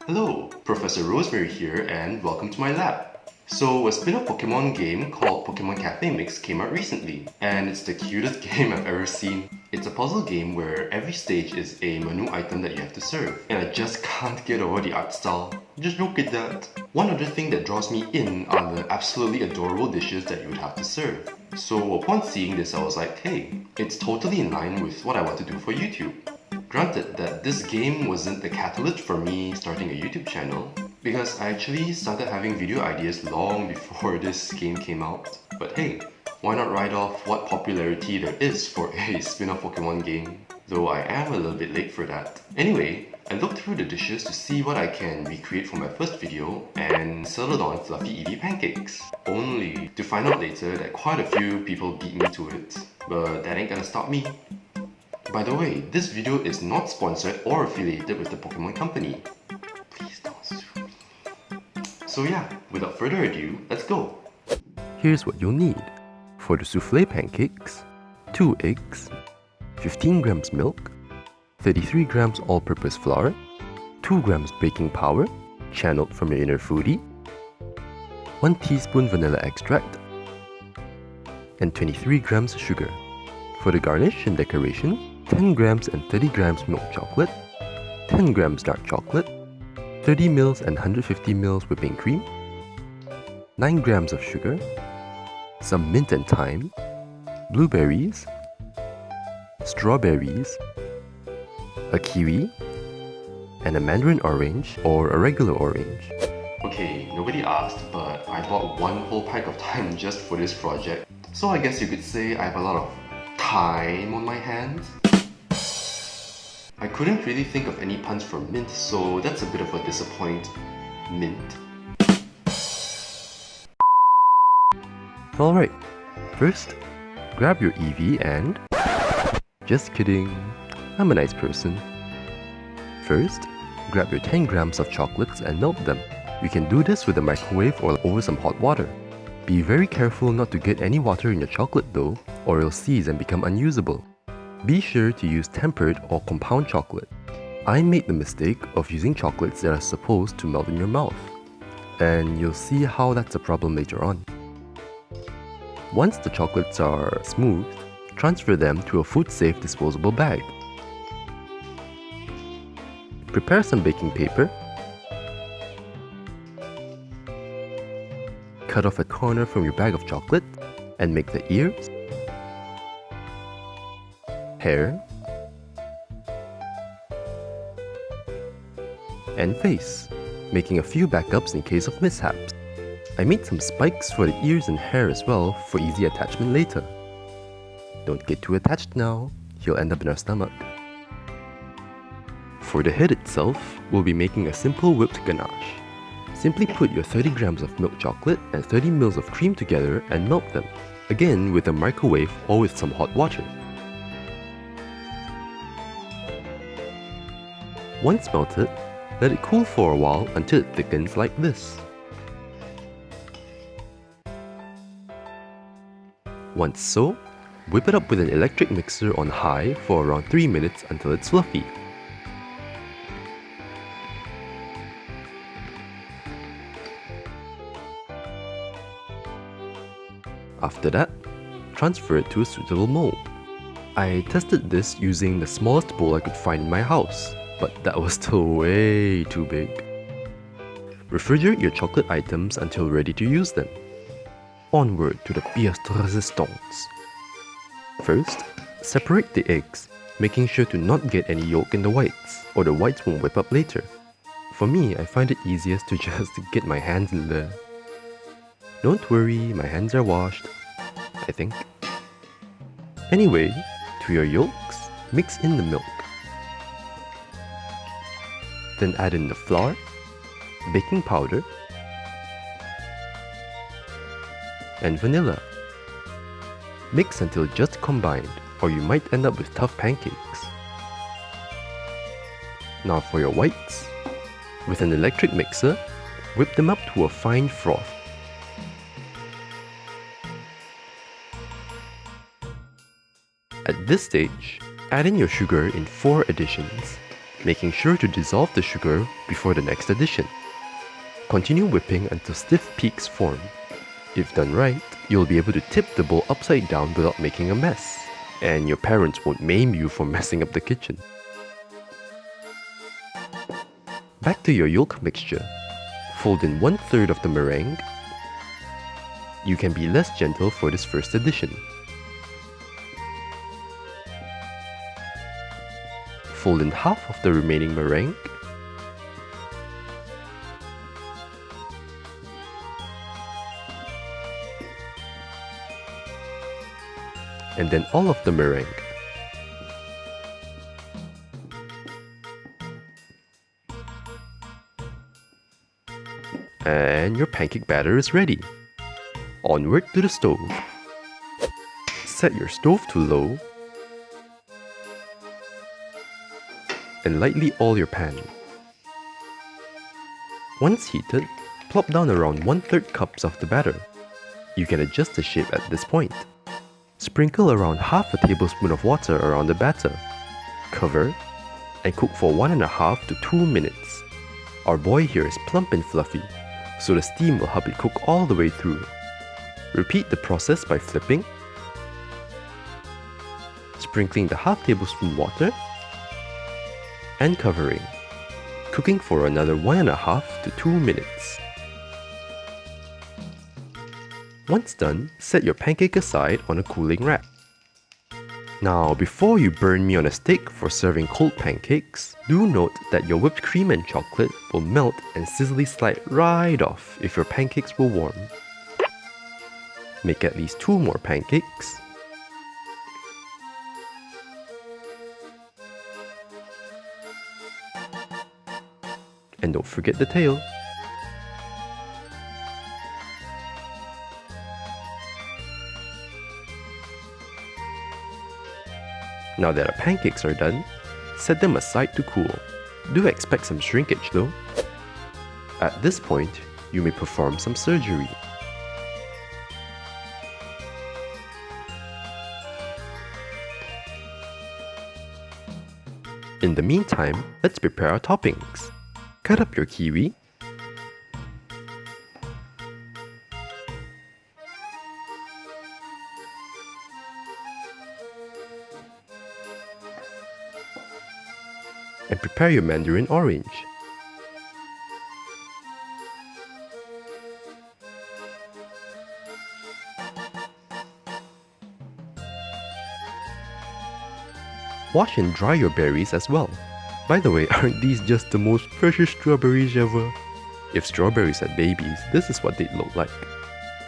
Hello, Professor Rosemary here and welcome to my lab. So a spin-off Pokemon game called Pokémon Café Mix came out recently and it's the cutest game I've ever seen. It's a puzzle game where every stage is a menu item that you have to serve and I just can't get over the art style. Just look at that. One other thing that draws me in are the absolutely adorable dishes that you would have to serve. So upon seeing this I was like, hey, it's totally in line with what I want to do for YouTube. Granted that this game wasn't the catalyst for me starting a YouTube channel, because I actually started having video ideas long before this game came out. But hey, why not write off what popularity there is for a spin-off Pokemon game? Though I am a little bit late for that. Anyway, I looked through the dishes to see what I can recreate for my first video and settled on Fluffy Eevee Pancakes. Only to find out later that quite a few people beat me to it. But that ain't gonna stop me. By the way, this video is not sponsored or affiliated with the Pokemon company. Please don't sue me. So yeah, without further ado, let's go. Here's what you'll need. For the soufflé pancakes, 2 eggs, 15 grams milk, 33 grams all-purpose flour, 2 grams baking powder, channeled from your inner foodie, 1 teaspoon vanilla extract, and 23 grams sugar. For the garnish and decoration, 10 grams and 30 grams milk chocolate, 10 grams dark chocolate, 30 ml and 150 ml whipping cream, 9 grams of sugar, some mint and thyme, blueberries, strawberries, a kiwi, and a mandarin orange or a regular orange. Okay, nobody asked, but I bought one whole pack of thyme just for this project. So I guess you could say I have a lot of time on my hands. I couldn't really think of any puns for mint, so that's a bit of a disappointment. Alright, first, grab your Eevee and... Just kidding, I'm a nice person. First, grab your 10 grams of chocolates and melt them. You can do this with a microwave or over some hot water. Be very careful not to get any water in your chocolate though, or it'll seize and become unusable. Be sure to use tempered or compound chocolate. I made the mistake of using chocolates that are supposed to melt in your mouth, and you'll see how that's a problem later on. Once the chocolates are smooth, transfer them to a food-safe disposable bag. Prepare some baking paper. Cut off a corner from your bag of chocolate and make the ears, hair, and face, making a few backups in case of mishaps. I made some spikes for the ears and hair as well for easy attachment later. Don't get too attached now, he'll end up in our stomach. For the head itself, we'll be making a simple whipped ganache. Simply put your 30 grams of milk chocolate and 30 ml of cream together and melt them, again with a microwave or with some hot water. Once melted, let it cool for a while until it thickens like this. Once so, whip it up with an electric mixer on high for around 3 minutes until it's fluffy. After that, transfer it to a suitable mold. I tested this using the smallest bowl I could find in my house, but that was still way too big. Refrigerate your chocolate items until ready to use them. Onward to the pièce de résistance. First, separate the eggs, making sure to not get any yolk in the whites, or the whites won't whip up later. For me, I find it easiest to just get my hands in there. Don't worry, my hands are washed, I think. Anyway, to your yolks, mix in the milk. Then add in the flour, baking powder, and vanilla. Mix until just combined, or you might end up with tough pancakes. Now for your whites. With an electric mixer, whip them up to a fine froth. At this stage, add in your sugar in 4 additions. making sure to dissolve the sugar before the next addition. Continue whipping until stiff peaks form. If done right, you'll be able to tip the bowl upside down without making a mess, and your parents won't maim you for messing up the kitchen. Back to your yolk mixture. Fold in 1/3 of the meringue. You can be less gentle for this first addition. Fold in half of the remaining meringue. And then all of the meringue. And your pancake batter is ready. Onward to the stove. Set your stove to low and lightly oil your pan. Once heated, plop down around 1/3 cups of the batter. You can adjust the shape at this point. Sprinkle around half a tablespoon of water around the batter. Cover and cook for 1.5 to 2 minutes. Our boy here is plump and fluffy, so the steam will help it cook all the way through. Repeat the process by flipping, sprinkling the half tablespoon water, and covering. Cooking for another 1.5 to 2 minutes. Once done, set your pancake aside on a cooling rack. Now, before you burn me on a stick for serving cold pancakes, do note that your whipped cream and chocolate will melt and sizzly slide right off if your pancakes were warm. Make at least 2 more pancakes. And don't forget the tail. Now that our pancakes are done, set them aside to cool. Do expect some shrinkage though. At this point, you may perform some surgery. In the meantime, let's prepare our toppings. Cut up your kiwi, and prepare your mandarin orange. Wash and dry your berries as well. By the way, aren't these just the most precious strawberries ever? If strawberries had babies, this is what they'd look like.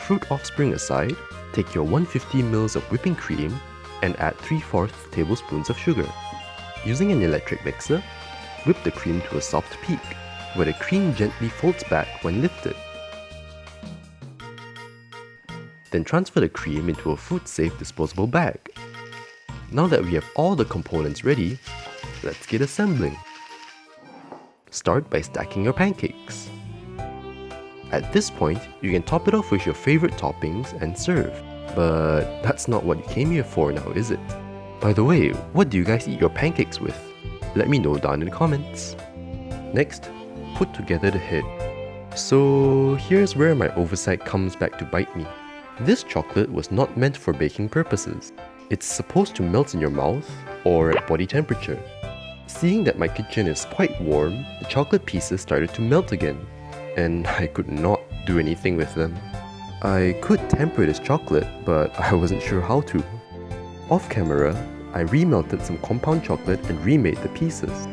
Fruit offspring aside, take your 150 ml of whipping cream and add 3/4 tablespoons of sugar. Using an electric mixer, whip the cream to a soft peak, where the cream gently folds back when lifted. Then transfer the cream into a food-safe disposable bag. Now that we have all the components ready, let's get assembling. Start by stacking your pancakes. At this point, you can top it off with your favorite toppings and serve. But that's not what you came here for now, is it? By the way, what do you guys eat your pancakes with? Let me know down in the comments. Next, put together the head. So here's where my oversight comes back to bite me. This chocolate was not meant for baking purposes. It's supposed to melt in your mouth or at body temperature. Seeing that my kitchen is quite warm, the chocolate pieces started to melt again, and I could not do anything with them. I could temper this chocolate, but I wasn't sure how to. Off camera, I remelted some compound chocolate and remade the pieces.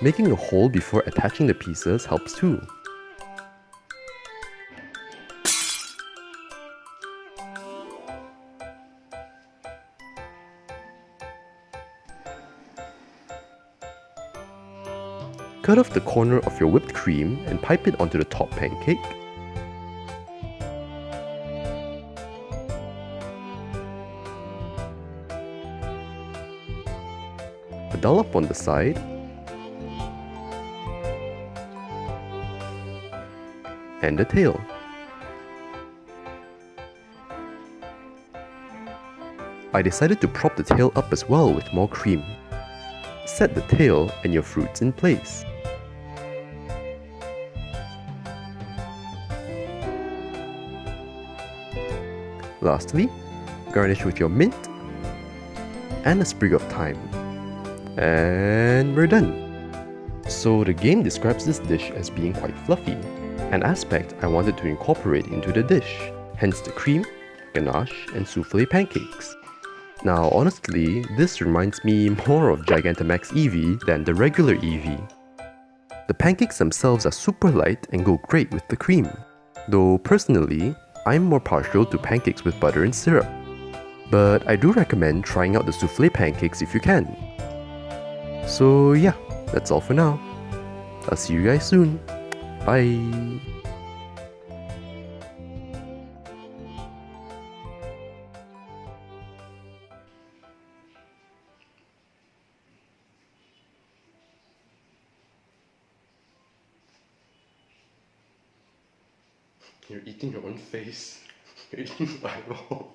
Making a hole before attaching the pieces helps too. Cut off the corner of your whipped cream and pipe it onto the top pancake. A dollop on the side. And the tail. I decided to prop the tail up as well with more cream. Set the tail and your fruits in place. Lastly, garnish with your mint and a sprig of thyme. And we're done! So the game describes this dish as being quite fluffy, an aspect I wanted to incorporate into the dish, hence the cream, ganache and soufflé pancakes. Now honestly, this reminds me more of Gigantamax Eevee than the regular Eevee. The pancakes themselves are super light and go great with the cream, though personally, I'm more partial to pancakes with butter and syrup. But I do recommend trying out the soufflé pancakes if you can. So yeah, that's all for now. I'll see you guys soon. Bye! You're eating your own face. You're eating my eyeball.